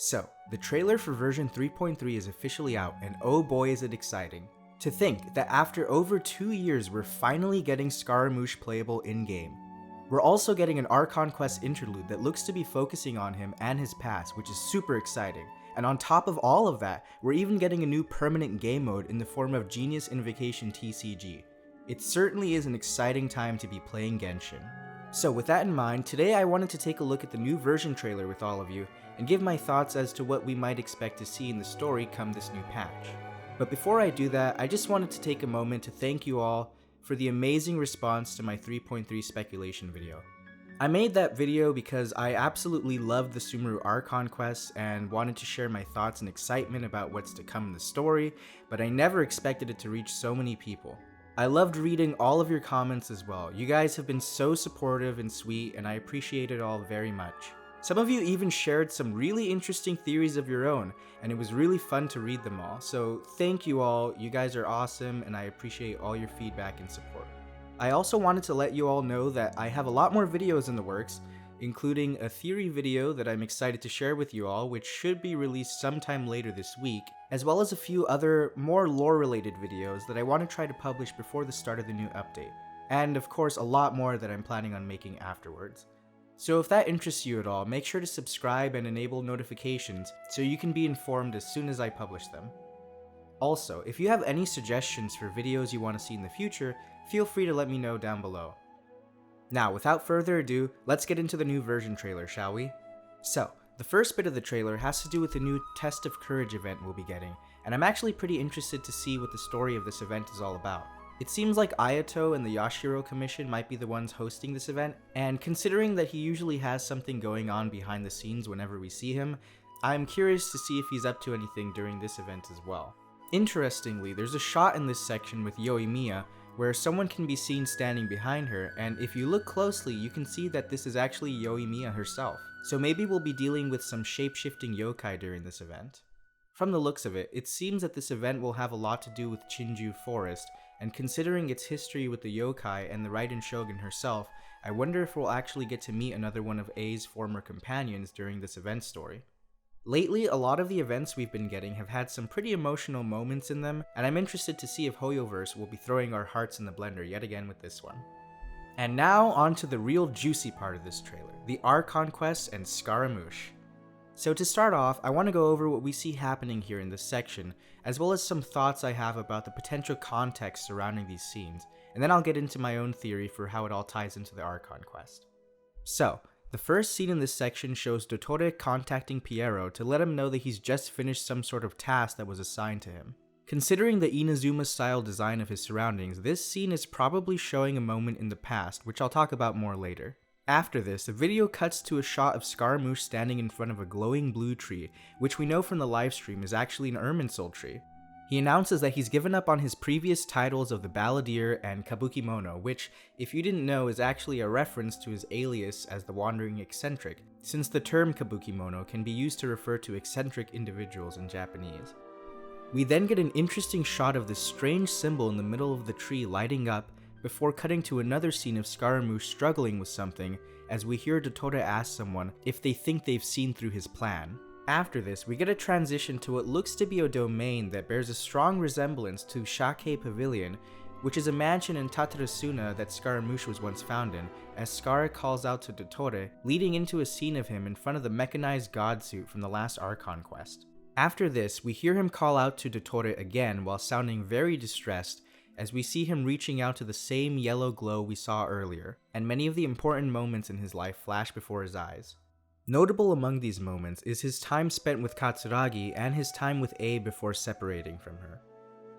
So, the trailer for version 3.3 is officially out, and oh boy is it exciting. To think that after over 2 years we're finally getting Scaramouche playable in-game. We're also getting an Archon Quest interlude that looks to be focusing on him and his past, which is super exciting. And on top of all of that, we're even getting a new permanent game mode in the form of Genius Invocation TCG. It certainly is an exciting time to be playing Genshin. So with that in mind, today I wanted to take a look at the new version trailer with all of you, and give my thoughts as to what we might expect to see in the story come this new patch. But before I do that, I just wanted to take a moment to thank you all for the amazing response to my 3.3 speculation video. I made that video because I absolutely loved the Sumeru Archon quest and wanted to share my thoughts and excitement about what's to come in the story, but I never expected it to reach so many people. I loved reading all of your comments as well. You guys have been so supportive and sweet, and I appreciate it all very much. Some of you even shared some really interesting theories of your own, and it was really fun to read them all. So thank you all, you guys are awesome, and I appreciate all your feedback and support. I also wanted to let you all know that I have a lot more videos in the works, including a theory video that I'm excited to share with you all, which should be released sometime later this week, as well as a few other more lore-related videos that I want to try to publish before the start of the new update. And of course, a lot more that I'm planning on making afterwards. So if that interests you at all, make sure to subscribe and enable notifications so you can be informed as soon as I publish them. Also, if you have any suggestions for videos you want to see in the future, feel free to let me know down below. Now, without further ado, let's get into the new version trailer, shall we? So, the first bit of the trailer has to do with the new Test of Courage event we'll be getting, and I'm actually pretty interested to see what the story of this event is all about. It seems like Ayato and the Yashiro Commission might be the ones hosting this event, and considering that he usually has something going on behind the scenes whenever we see him, I'm curious to see if he's up to anything during this event as well. Interestingly, there's a shot in this section with Yoimiya where someone can be seen standing behind her, and if you look closely you can see that this is actually Yoimiya herself. So maybe we'll be dealing with some shape-shifting yokai during this event. From the looks of it, it seems that this event will have a lot to do with Chinju Forest, and considering its history with the yokai and the Raiden Shogun herself, I wonder if we'll actually get to meet another one of A's former companions during this event story. Lately, a lot of the events we've been getting have had some pretty emotional moments in them, and I'm interested to see if Hoyoverse will be throwing our hearts in the blender yet again with this one. And now, on to the real juicy part of this trailer, the Archon Quest and Scaramouche. So to start off, I want to go over what we see happening here in this section, as well as some thoughts I have about the potential context surrounding these scenes, and then I'll get into my own theory for how it all ties into the Archon Quest. So, the first scene in this section shows Dottore contacting Piero to let him know that he's just finished some sort of task that was assigned to him. Considering the Inazuma-style design of his surroundings, this scene is probably showing a moment in the past, which I'll talk about more later. After this, the video cuts to a shot of Scaramouche standing in front of a glowing blue tree, which we know from the livestream is actually an Irminsul tree. He announces that he's given up on his previous titles of the Balladeer and Kabukimono, which, if you didn't know, is actually a reference to his alias as the Wandering Eccentric, since the term Kabukimono can be used to refer to eccentric individuals in Japanese. We then get an interesting shot of this strange symbol in the middle of the tree lighting up, before cutting to another scene of Scaramouche struggling with something, as we hear Dottore ask someone if they think they've seen through his plan. After this, we get a transition to what looks to be a domain that bears a strong resemblance to Shake Pavilion, which is a mansion in Tatarasuna that Scaramouche was once found in, as Scara calls out to Dottore, leading into a scene of him in front of the mechanized god suit from the last Archon quest. After this, we hear him call out to Dottore again while sounding very distressed, as we see him reaching out to the same yellow glow we saw earlier, and many of the important moments in his life flash before his eyes. Notable among these moments is his time spent with Katsuragi and his time with A before separating from her.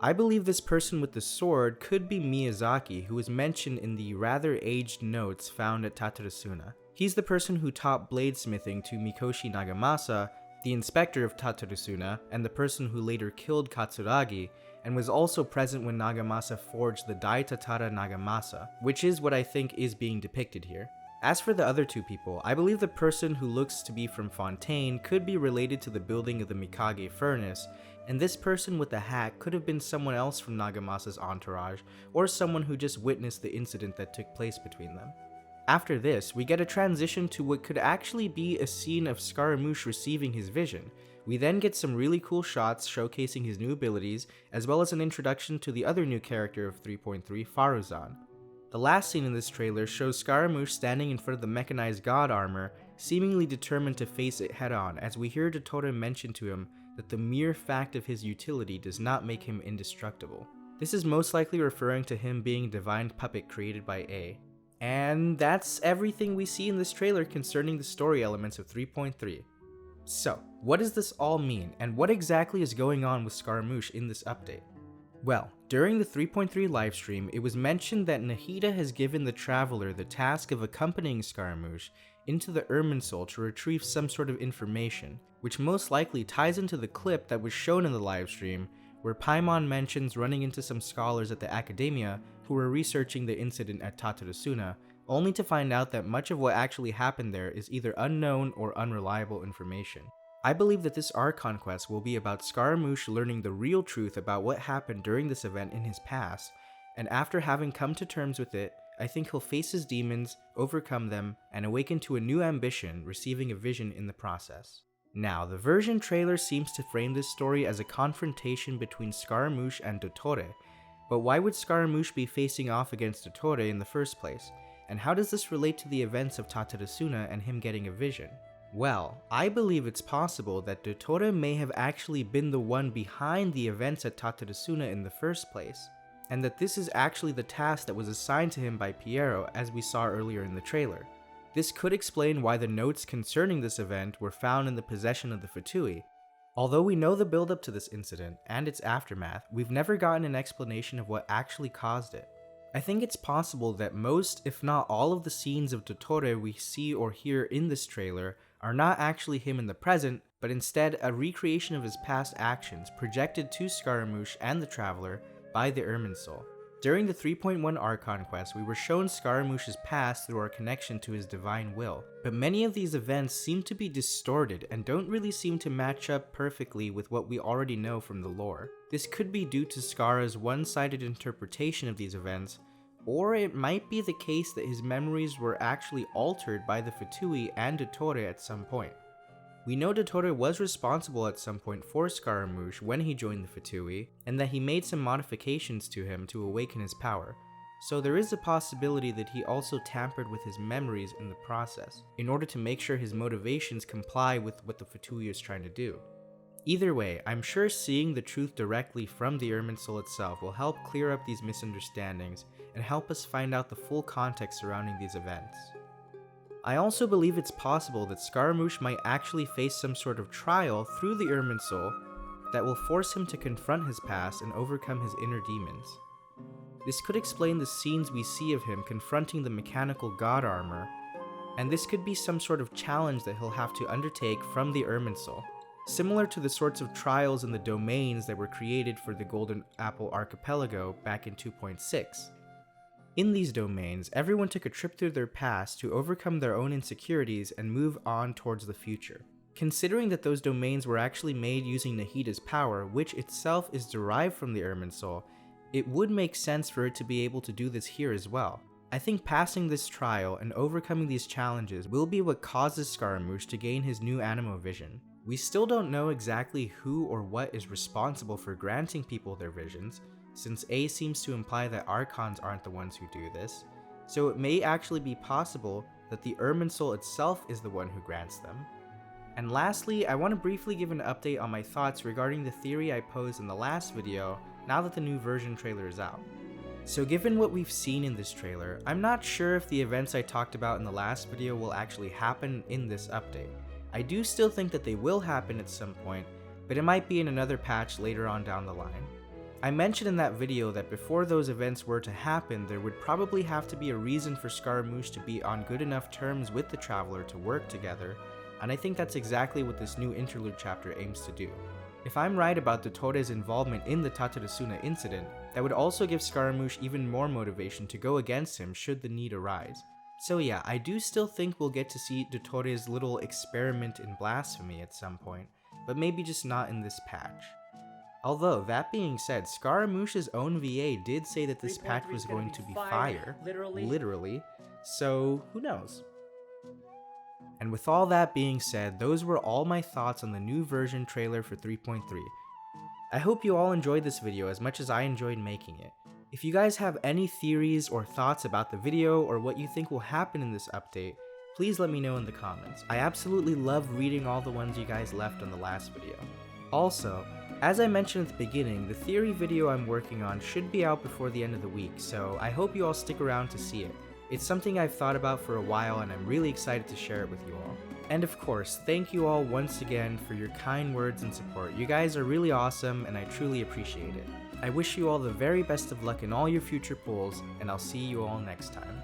I believe this person with the sword could be Miyazaki, who is mentioned in the rather aged notes found at Tatarasuna. He's the person who taught bladesmithing to Mikoshi Nagamasa, the inspector of Tatarasuna, and the person who later killed Katsuragi, and was also present when Nagamasa forged the Daitatara Nagamasa, which is what I think is being depicted here. As for the other two people, I believe the person who looks to be from Fontaine could be related to the building of the Mikage furnace, and this person with the hat could have been someone else from Nagamasa's entourage, or someone who just witnessed the incident that took place between them. After this, we get a transition to what could actually be a scene of Scaramouche receiving his vision. We then get some really cool shots showcasing his new abilities, as well as an introduction to the other new character of 3.3, Faruzan. The last scene in this trailer shows Scaramouche standing in front of the mechanized god armor, seemingly determined to face it head-on, as we hear Dottore mention to him that the mere fact of his utility does not make him indestructible. This is most likely referring to him being a divine puppet created by A. And that's everything we see in this trailer concerning the story elements of 3.3. So, what does this all mean, and what exactly is going on with Scaramouche in this update? Well, during the 3.3 livestream, it was mentioned that Nahida has given the Traveler the task of accompanying Scaramouche into the Irminsul to retrieve some sort of information, which most likely ties into the clip that was shown in the livestream, where Paimon mentions running into some scholars at the Academia who were researching the incident at Tatarasuna, only to find out that much of what actually happened there is either unknown or unreliable information. I believe that this Archon quest will be about Scaramouche learning the real truth about what happened during this event in his past, and after having come to terms with it, I think he'll face his demons, overcome them, and awaken to a new ambition, receiving a vision in the process. Now, the version trailer seems to frame this story as a confrontation between Scaramouche and Dottore, but why would Scaramouche be facing off against Dottore in the first place? And how does this relate to the events of Tatarasuna and him getting a vision? Well, I believe it's possible that Dottore may have actually been the one behind the events at Tatarasuna in the first place, and that this is actually the task that was assigned to him by Piero, as we saw earlier in the trailer. This could explain why the notes concerning this event were found in the possession of the Fatui. Although we know the build-up to this incident and its aftermath, we've never gotten an explanation of what actually caused it. I think it's possible that most, if not all, of the scenes of Dottore we see or hear in this trailer are not actually him in the present, but instead a recreation of his past actions projected to Scaramouche and the Traveler by the Irminsul. During the 3.1 Archon quest, we were shown Scaramouche's past through our connection to his divine will, but many of these events seem to be distorted and don't really seem to match up perfectly with what we already know from the lore. This could be due to Scara's one-sided interpretation of these events, or it might be the case that his memories were actually altered by the Fatui and Dottore at some point. We know Dottore was responsible at some point for Scaramouche when he joined the Fatui, and that he made some modifications to him to awaken his power, so there is a possibility that he also tampered with his memories in the process, in order to make sure his motivations comply with what the Fatui is trying to do. Either way, I'm sure seeing the truth directly from the Irminsul itself will help clear up these misunderstandings and help us find out the full context surrounding these events. I also believe it's possible that Scaramouche might actually face some sort of trial through the Irminsul that will force him to confront his past and overcome his inner demons. This could explain the scenes we see of him confronting the mechanical god armor, and this could be some sort of challenge that he'll have to undertake from the Irminsul, similar to the sorts of trials in the domains that were created for the Golden Apple Archipelago back in 2.6. In these domains, everyone took a trip through their past to overcome their own insecurities and move on towards the future. Considering that those domains were actually made using Nahida's power, which itself is derived from the Irminsul, it would make sense for it to be able to do this here as well. I think passing this trial and overcoming these challenges will be what causes Scaramouche to gain his new Animo vision. We still don't know exactly who or what is responsible for granting people their visions, since A seems to imply that Archons aren't the ones who do this, so it may actually be possible that the Irminsul itself is the one who grants them. And lastly, I want to briefly give an update on my thoughts regarding the theory I posed in the last video now that the new version trailer is out. So given what we've seen in this trailer, I'm not sure if the events I talked about in the last video will actually happen in this update. I do still think that they will happen at some point, but it might be in another patch later on down the line. I mentioned in that video that before those events were to happen, there would probably have to be a reason for Scaramouche to be on good enough terms with the Traveler to work together, and I think that's exactly what this new interlude chapter aims to do. If I'm right about Dottore's involvement in the Tatarasuna incident, that would also give Scaramouche even more motivation to go against him should the need arise. So yeah, I do still think we'll get to see Dottore's little experiment in blasphemy at some point, but maybe just not in this patch. Although, that being said, Scaramouche's own VA did say that this patch was going to be fire, literally, so who knows? And with all that being said, those were all my thoughts on the new version trailer for 3.3. I hope you all enjoyed this video as much as I enjoyed making it. If you guys have any theories or thoughts about the video or what you think will happen in this update, please let me know in the comments. I absolutely love reading all the ones you guys left on the last video. Also, as I mentioned at the beginning, the theory video I'm working on should be out before the end of the week, so I hope you all stick around to see it. It's something I've thought about for a while and I'm really excited to share it with you all. And of course, thank you all once again for your kind words and support. You guys are really awesome and I truly appreciate it. I wish you all the very best of luck in all your future pulls, and I'll see you all next time.